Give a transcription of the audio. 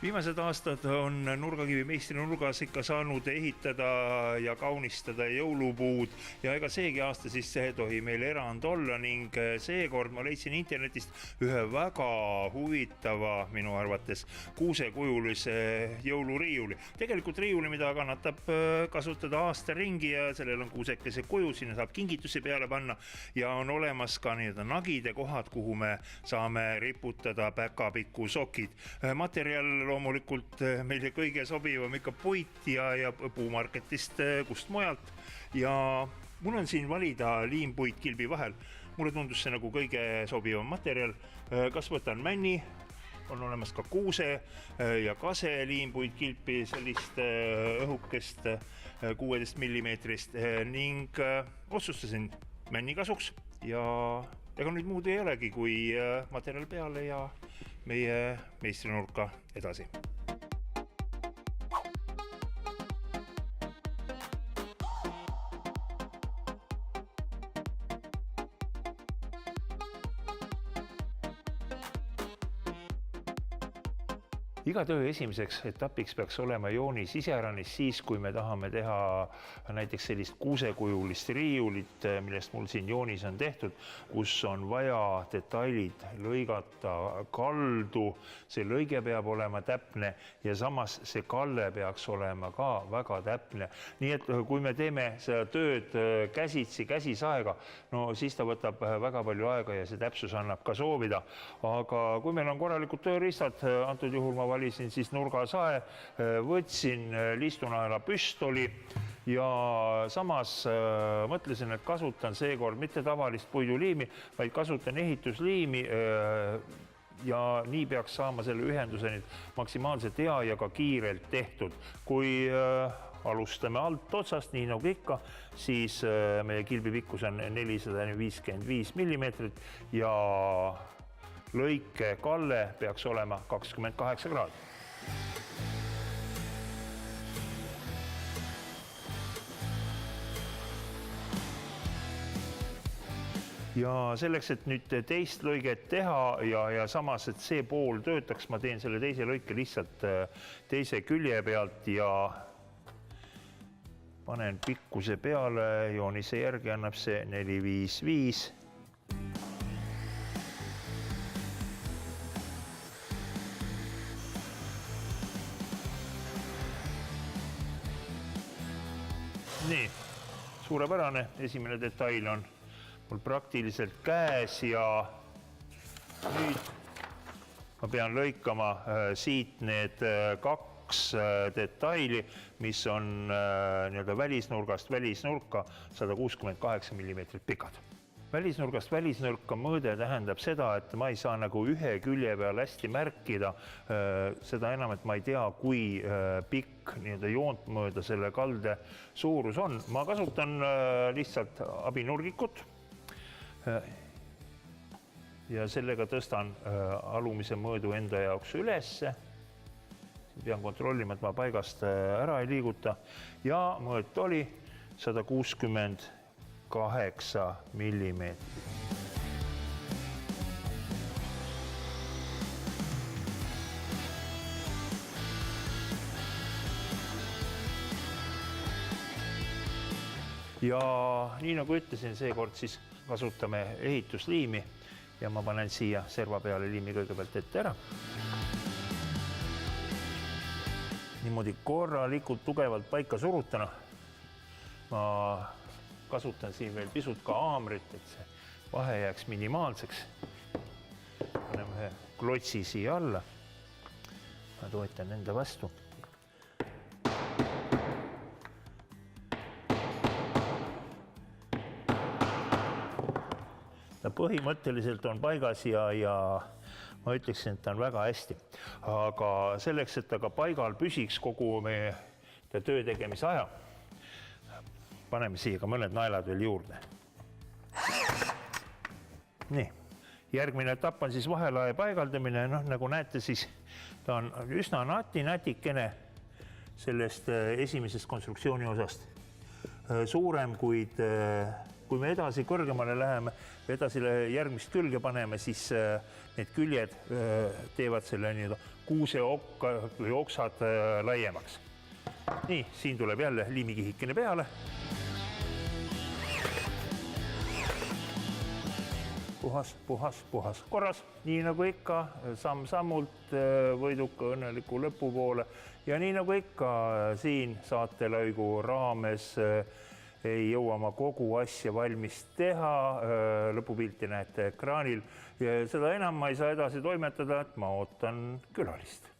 Viimased aastad on nurgakivi meistri nurgas ikka saanud ehitada ja kaunistada jõulupuud ja ega seegi aasta siis see tohi meil erand olla ning seekord ma leidsin internetist ühe väga huvitava minu arvates kuusekujulise jõuluriiuli. Tegelikult riiuli, mida kannatab kasutada aasta ringi ja sellel on kuusekese kuju, sinna saab kingitusi peale panna ja on olemas ka nii-öelda nagide kohad, kuhu me saame riputada päkapikku sokid. Materjal loomulikult meile kõige sobivam ikka puit ja puumarketist kust mujalt ja mul on siin valida liimpuit kilbi vahel. Mulle tundus see nagu kõige sobivam materjal. Kas võtan männi, on olemas ka kuuse ja kase liimpuit kilpi sellist õhukest 16 millimeetrist ning otsustasin männi kasuks ja ega nüüd muud ei olegi kui materjal peale ja meie meistrinurka edasi. Iga töö esimeseks etapiks peaks olema joonis iseäranis siis, kui me tahame teha näiteks sellist kuusekujulist riiulit, millest mul siin joonis on tehtud, kus on vaja detailid lõigata kaldu, see lõige peab olema täpne ja samas see kalle peaks olema ka väga täpne. Nii et kui me teeme seda tööd käsitsi, käsisaega, no siis ta võtab väga palju aega ja see täpsus annab ka soovida. Aga kui meil on korralikud tööriistad, antud juhul ma valisin siis nurgasae, võtsin liistunaela püstoli ja samas mõtlesin, et kasutan seekord mitte tavalist puiduliimi, vaid kasutan ehitusliimi ja nii peaks saama selle ühenduse nüüd maksimaalselt hea ja ka kiirelt tehtud. Kui alustame alt otsast, nii nagu ikka, siis meie kilbi pikkus on 455 millimeetrit ja lõike kalle peaks olema 28 kraadi. Ja selleks, et nüüd teist lõiget teha ja samas, et see pool töötaks, ma teen selle teise lõike lihtsalt teise külje pealt ja panen pikkuse peale, joonise järgi annab see 455. Nii, suurepärane, esimene detail on mul praktiliselt käes ja nüüd ma pean lõikama siit need kaks detaili, mis on nii-öelda välisnurgast välisnurka 168 millimeetrit pikad. Välisnurgast välisnurka mõõde tähendab seda, et ma ei saa nagu ühe külje peal hästi märkida, seda enam, et ma ei tea, kui pikk nii-öelda joont mööda selle kalde suurus on. Ma kasutan lihtsalt abinurgikut ja sellega tõstan alumise mõõdu enda jaoks ülesse. Pean kontrollima, et ma paigast ära ei liiguta ja mõõt oli 168 millimeetrit. Ja nii nagu ütlesin, seekord siis kasutame ehitusliimi ja ma panen siia serva peale liimi kõigepealt ette ära. Niimoodi korralikult tugevalt paika surutana. Ma kasutan siin veel pisut ka haamrit, et see vahe jääks minimaalseks. Paneme ühe klotsi siia alla. Ma toetan enda vastu. Ta põhimõtteliselt on paigas ja ma ütleksin, et ta on väga hästi. Aga selleks, et ta ka paigal püsiks kogu meie töö tegemise aja, paneme siia ka mõned naelad veel juurde. Nii, järgmine etapp on siis vahelae paigaldamine. Nagu näete, siis ta on üsna natikene sellest esimesest konstruktsiooni osast suurem, kuid kui me edasi kõrgemale läheme, edasi järgmist külge paneme, siis need küljed teevad selle nii-öelda kuuseokka või oksad laiemaks. Nii, siin tuleb jälle liimikihikene peale. Puhas, korras. Nii nagu ikka, samm-sammult võiduka õnneliku lõpu poole. Ja nii nagu ikka siin saatelõigu raames ei jõua ma kogu asja valmis teha. Lõpupilti näete ekraanil. Ja seda enam ma ei saa edasi toimetada, et ma ootan külalist.